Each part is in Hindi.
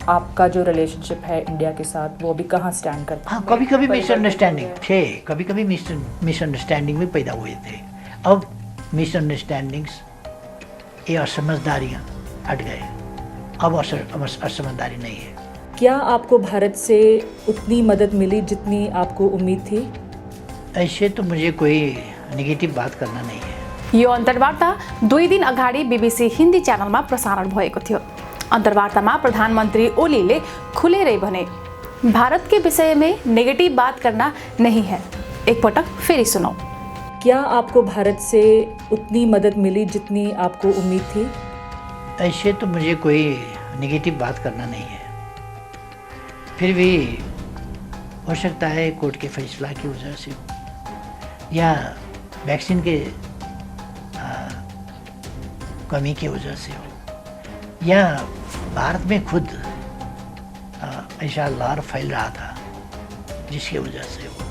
आपका जो रिलेशनशिप है इंडिया के साथ वो अभी कहाँ स्टैंड करता है? हाँ, कभी कभी मिसअंडरस्टैंडिंग थे, कभी कभी मिसअंडरस्टैंडिंग भी पैदा हुए थे। अब मिसअंडरस्टैंडिंग्स, ये असमझदारियाँ हट गए। अब असमझदारी नहीं है। क्या आपको भारत से उतनी मदद मिली जितनी आपको उम्मीद थी? ऐसे तो मुझे कोई नेगेटिभ बात करना नहीं है। यो अन्तर्वार्ता 2 दिन अगाडि बीबीसी हिन्दी च्यानलमा प्रसारण भएको थियो। अन्तर्वार्तामा प्रधानमन्त्री ओलीले खुलेरै भने, भारत के विषय में नेगेटिव बात करना नहीं है। एक पटक फेरि सुनौ। क्या आपको भारत से उतनी मदद मिली जितनी आपको उम्मीद थी? ऐसे तो मुझे कोई नेगेटिव बात करना नहीं है। फिर भी हो सकता है कोर्ट के फैसला की वजह से या वैक्सीन के कमी की वजह से हो, या भारत में खुद ऐसा लहर फैल रहा था जिसकी वजह से हो,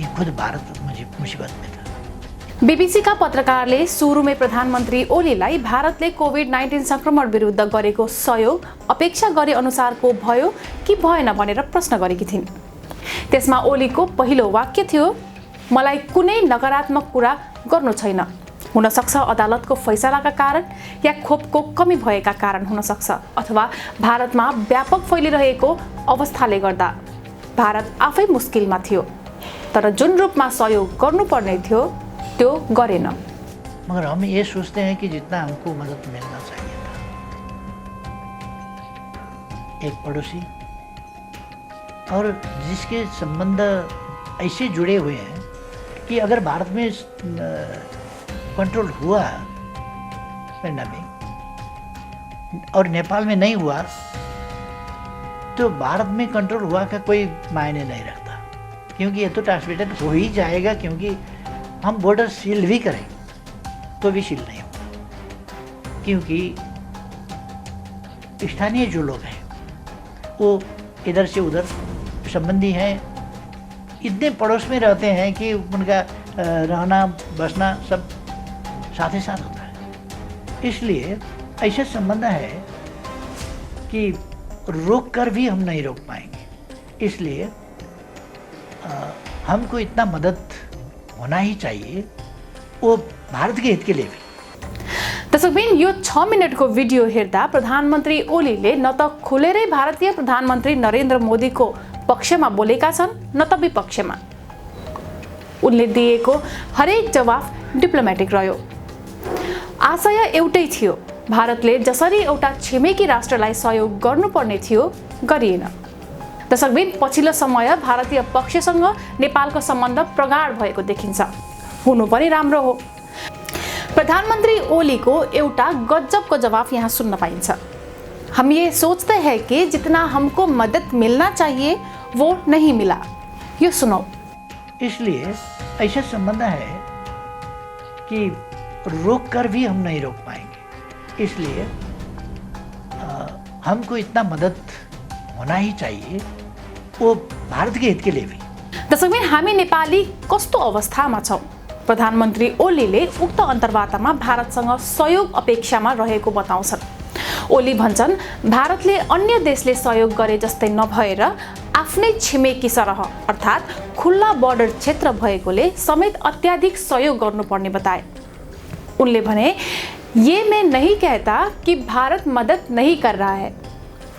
ये खुद भारत मुझे मुसीबत में था। बीबीसी का पत्रकारले सुरुमै प्रधानमन्त्री ओलीलाई भारतले कोभिड-19 संक्रमण विरुद्ध गरेको सहयोग अपेक्षा गरे अनुसारको भयो कि भएन भनेर प्रश्न गरेकी थिइन्। त्यसमा ओलीको पहिलो वाक्य थियो, मलाई कुनै नकारात्मक कुरा गर्नु छैन। हुन सक्छ अदालतको फैसलाका कारण या खोपको कमी भएका कारण हुन सक्छ, अथवा भारतमा व्यापक फैलिरहेको अवस्थाले गर्दा भारत आफै मुस्किलमा थियो। तर जुन रूपमा सहयोग गर्नुपर्ने थियो त्यो गरेन। मगर हम ये सोचते हैं कि जितना हमको मदद मिलना चाहिए था, एक पड़ोसी और जिसके संबंध ऐसे जुड़े हुए हैं कि अगर भारत में कंट्रोल हुआ पैंडेमिक और नेपाल में नहीं हुआ तो भारत में कंट्रोल हुआ का कोई मायने नहीं रखता, क्योंकि ये तो ट्रांसमिटेड हो ही जाएगा। क्योंकि हम बॉर्डर सील भी करें तो भी सील नहीं होगा, क्योंकि स्थानीय जो लोग हैं वो इधर से उधर संबंधी हैं, इतने पड़ोस में रहते हैं कि उनका रहना बसना सब साथ ही साथ होता है। इसलिए ऐसे संबंध है कि रोक कर भी हम नहीं रोक पाएंगे। इसलिए हमको इतना मदद होना ही चाहिए, वो भारत के हित के लिए भी। दर्शकबिन, यो 6 मिनटको भिडियो हेर्दा प्रधानमन्त्री ओलीले न त खुलेरै भारतीय प्रधानमन्त्री नरेन्द्र मोदीको पक्षमा बोलेका छन् न त विपक्षमा। उनले दिएको हरेक जवाफ डिप्लोमेटिक रह्यो। आशय एउटै थियो, भारतले जसरी एउटा छिमेकी राष्ट्रलाई सहयोग गर्नुपर्ने थियो गरिएन। दर्शकबिन, पछिल्लो समय भारतीय पक्षसँग नेपालको सम्बन्ध प्रगाढ भएको देखिन्छ। हुनु पनि राम्रो हो। प्रधानमन्त्री ओलीको एउटा गजबको जवाफ यहाँ सुन्न पाइन्छ। हम ये सोचते हैं कि जितना हमको मदद मिलना चाहिए वो नहीं मिला। यो सुनो। इसलिए ऐसे संबंध है कि रोक कर भी हम नहीं रोक पाएंगे। इसलिए हमको इतना मदद होना ही चाहिए, वो भारत के हित के लिए भी। दर्शकबिन, हामी नेपाली कस्तो अवस्थामा छौँ? प्रधानमन्त्री ओलीले उक्त अन्तर्वार्तामा भारतसँग सहयोग अपेक्षामा रहेको बताउँछन्। ओली भन्छन्, भारतले अन्य देशले सहयोग गरे जस्तै नभएर आफ्नै छिमेकी सरह अर्थात् खुल्ला बर्डर क्षेत्र भएकोले समेत अत्याधिक सहयोग गर्नुपर्ने बताए। उनले भने, ये मैं नहीं कहता कि भारत मदद नहीं कर रहा है।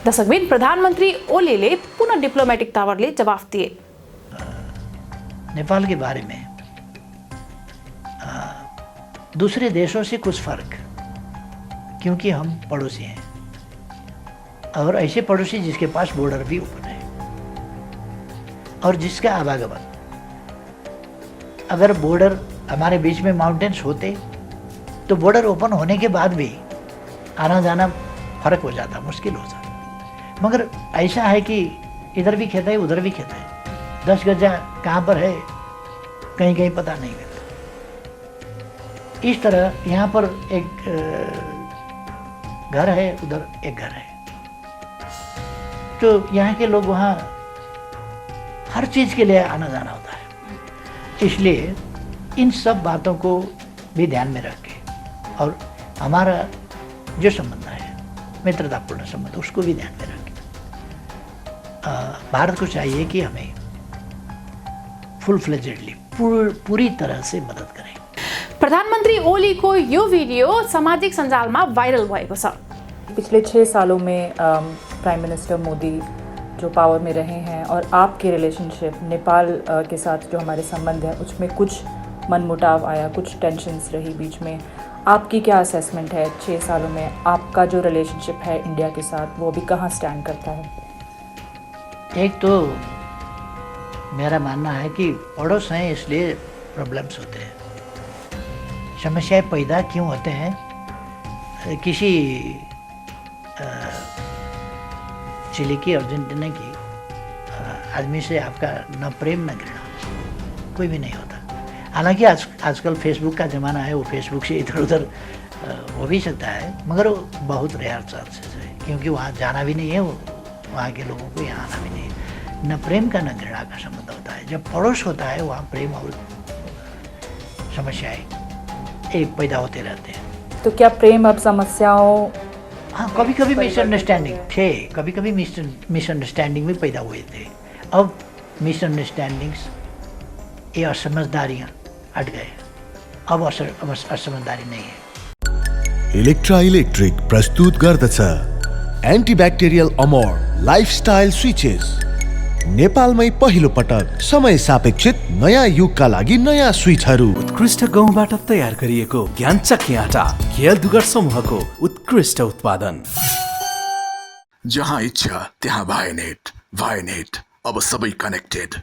दर्शकबिन, प्रधानमन्त्री ओलीले पुनः डिप्लोमेटिक तवरले जवाफ दिए। नेपाल के बारे में दूसरे देशों से कुछ फर्क, क्योंकि हम पड़ोसी हैं और ऐसे पड़ोसी जिसके पास बॉर्डर भी ओपन है और जिसका आवागमन, अगर बॉर्डर हमारे बीच में माउंटेन्स होते तो बॉर्डर ओपन होने के बाद भी आना जाना फर्क हो जाता, मुश्किल हो जाता। मगर ऐसा है कि इधर भी खेत है उधर भी खेत है, 10 गजा कहाँ पर है कहीं कहीं पता नहीं लगता। इस तरह यहाँ पर एक घर है, उधर एक घर है, तो यहाँ के लोग वहाँ हर चीज़ के लिए आना जाना होता है। इसलिए इन सब बातों को भी ध्यान में रख के और हमारा जो संबंध है मित्रतापूर्ण संबंध, उसको भी ध्यान में रख के भारत को चाहिए कि हमें फुल फ्लेजेडली पूरी तरह से मदद करें। प्रधानमन्त्री ओलीको यो भिडियो सामाजिक सञ्जालमा भाइरल भएको छ। पिछले 6 सालों में प्राइम मिनिस्टर मोदी जो पावर में रहे हैं और आपके रिलेशनशिप नेपाल के साथ जो हमारे संबंध हैं उसमें कुछ मनमुटाव आया, कुछ टेंशन्स रही बीच में। आपकी क्या असेसमेंट है 6 सालों में आपका जो रिलेशनशिप है इंडिया के साथ, वो अभी कहाँ स्टैंड करता है? एक तो मेरा मानना है कि पड़ोस हैं इसलिए प्रॉब्लम्स होते हैं, समस्याएं पैदा क्यों होते हैं। किसी चिली की, अर्जेंटीना की आदमी से आपका न प्रेम न घृणा कोई भी नहीं होता। हालांकि आजकल फेसबुक का ज़माना है, वो फेसबुक से इधर उधर हो भी सकता है, मगर वो बहुत रेयर चांसेस है, क्योंकि वहाँ जाना भी नहीं है, वो वहाँ के लोगों को यहाँ आना भी नहीं है। न प्रेम का न घृणा का संबंध होता है। जब पड़ोस होता है वहाँ प्रेम और समस्याएं एक पैदा होते रहते हैं। तो क्या प्रेम अब समस्याओं? हाँ, कभी कभी मिसअंडरस्टैंडिंग थे, कभी कभी मिसअंडरस्टैंडिंग भी पैदा हुए थे। अब मिसअंडरस्टैंडिंग्स, ये असमझदारियाँ हट गए, अब असमझदारी नहीं है। इलेक्ट्रा इलेक्ट्रिक प्रस्तुत गर्दछ एन्टिब्याक्टेरियल अमर लाइफस्टाइल स्विचेस। नेपालमै पहिलो पटक समय सापेक्षित नयाँ युगका लागि नयाँ स्विचहरू। उत्कृष्ट गहुँबाट तयार गरिएको ज्ञानचक्की आटा, केएल दुगर समूहको उत्कृष्ट उत्पादन। जहाँ इच्छा त्यहाँ भाइनेट। भाइनेट, अब सबै कनेक्टेड।